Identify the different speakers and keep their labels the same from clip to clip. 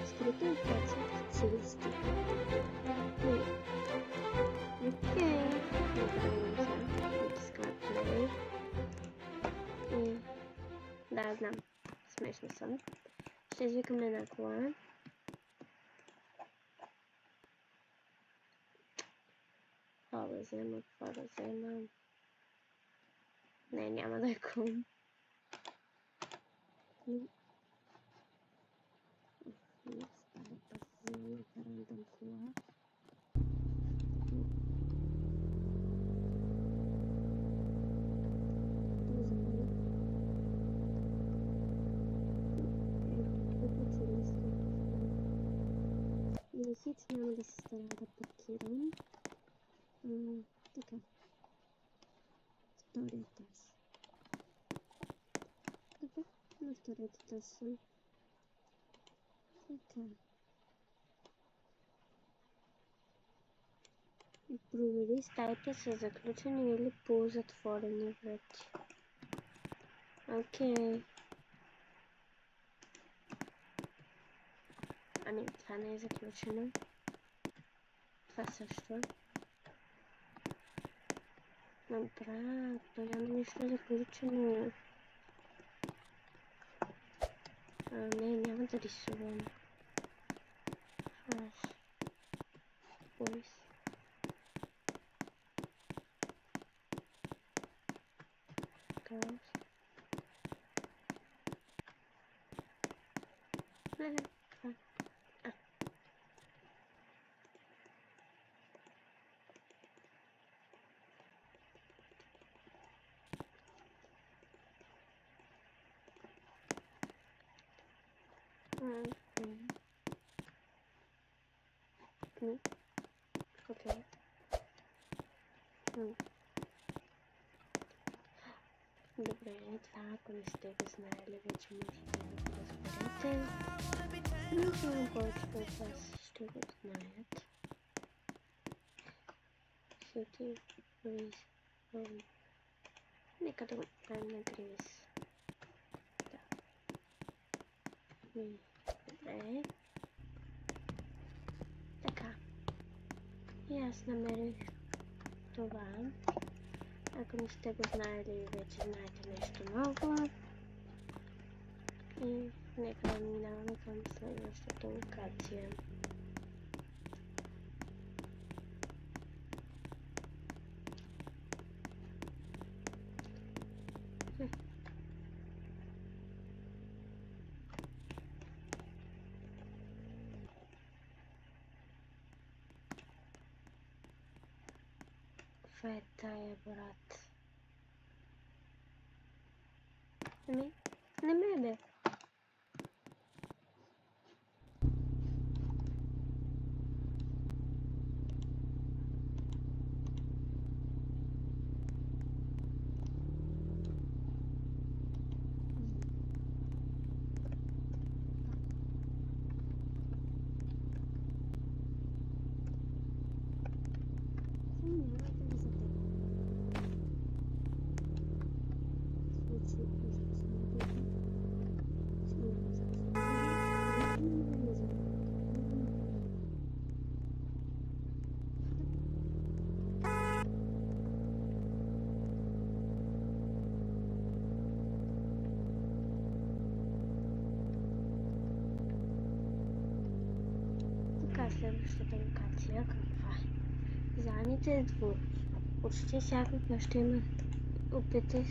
Speaker 1: Скрытый процесс целости. Окей. Display. И... Да, знам. Смешно съм. Ще извикаме на кола. Това да взема, това да взема. Не, няма да е ком. Рандом кола. Хич няма да се старая да паркирам. Така. Втория етаж. Добре, на вторият етаж съм. Така. Провери стаите са заключени или полузатворени вече. Окей. Ами, това не е заключено. Това също. Но брат, то няма нищо заключено. Не, няма да рисувам. Boys. Girls. Fine. Okay. Добре, това ако не сте го знаели, вече можете да го разберете. Но повечето от вас ще го знаят. Сути, Грис, нека да го правим на Грис. Да. Добре. Така. И аз намерих това. Ако не сте го знаели, вече знаете нещо ново. И нека да минаваме към следващата локация. Каква е тая, брат? Ами, не ме бе. Следващата локация каква е? Задните двори. Почти всяка къща има опити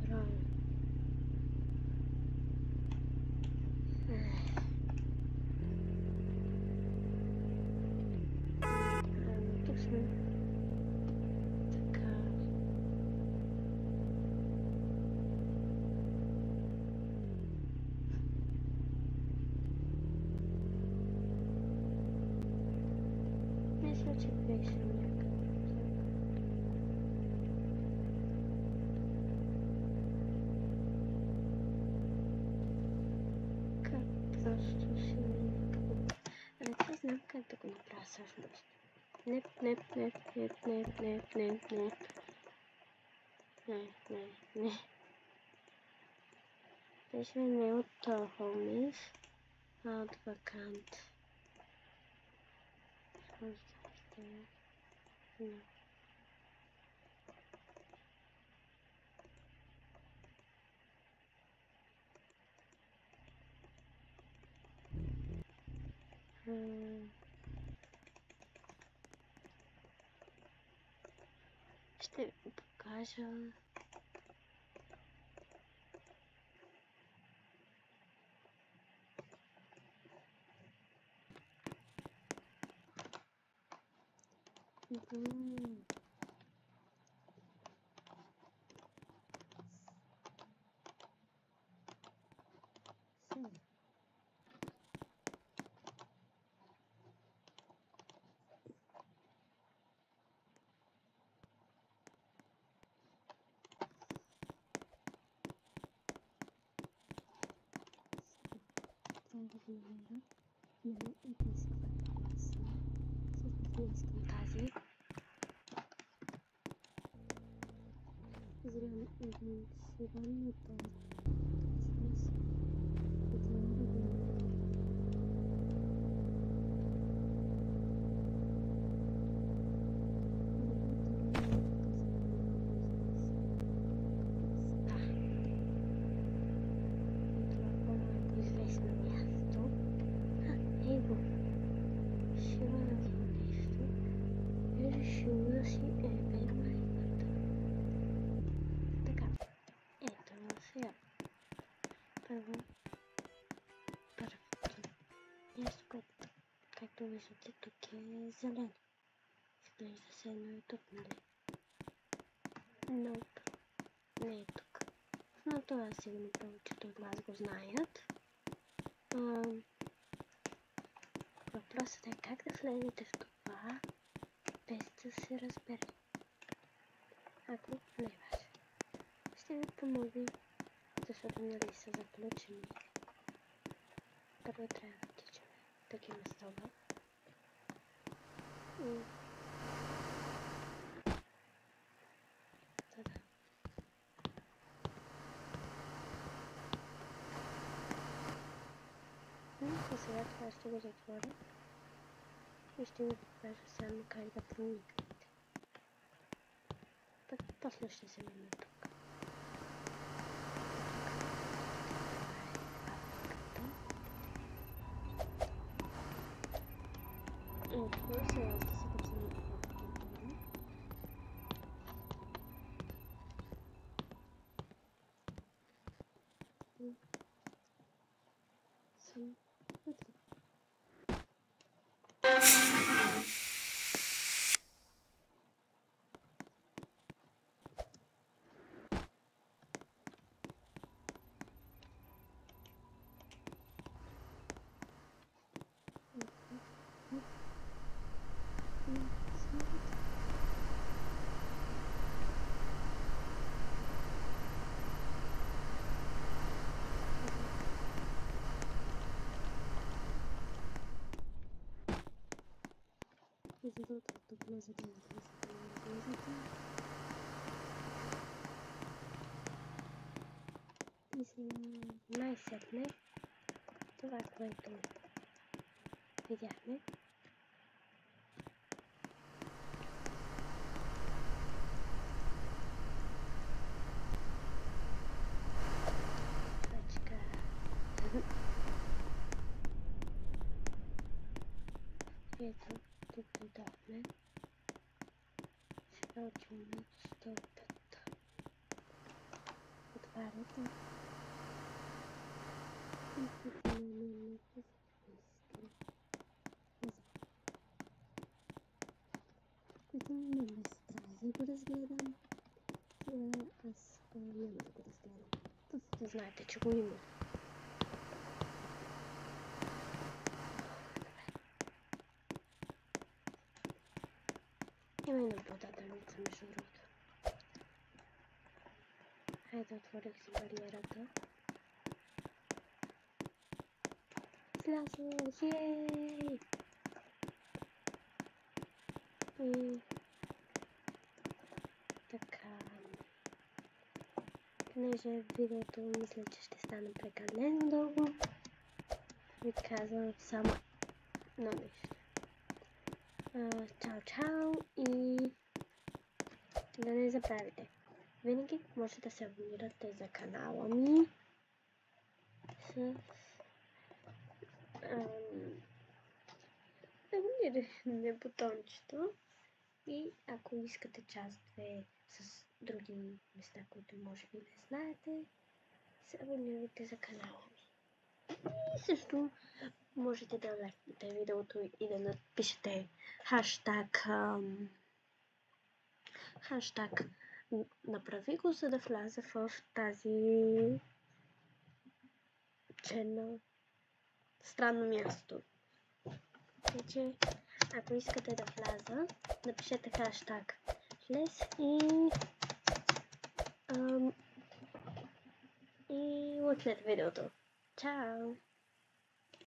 Speaker 1: браво. Тук сме. как да го направя всъщност? Неп. Не. Беше не от homies, а от vacant. Ще ви покажа. Искам тази. Нещо, което, както виждате, тук е зелено. Изглежда се едно и тук, нали? Но не е тук. Но това сигурно повечето от вас го знаят. Въпросът е как да влезете в това, без да се разбере. Ако не е важно. Ще ви помогна, защото нали са заключени. Първо трябва да тичаме такива стола. Да. И сега това ще го затворя. И ще ви покажа само как да проникнете. Пък после ще се мине тук. Това сега ще се качим на това. Съм вътре. И сега най-сетне това, което видяхме. Точка. Ето, тук дойдохме. Сега отиваме до 105. Отваряте. И пътваме на записки. Което не ме страх да го разгледам. Сега аз няма да го разгледам. Просто знаете, че го има. Има и наблюдателница, между другото. Хайде, отворих си бариерата. Слязох! Ей! И така. Понеже видеото мисля, че ще стане прекалено дълго, ви казвам само едно нещо. Чао, чао и да не забравяйте. Винаги може да се абонирате за канала ми с абониране бутончето и ако искате част 2 с други места, които може би не знаете, се абонирайте за канала ми. И също можете да лайкнете видеото и да напишете хаштаг направи го, за да вляза в тази черно странно място. Значи, ако искате да вляза, напишете хаштаг влез и лайкнете видеото. Чао!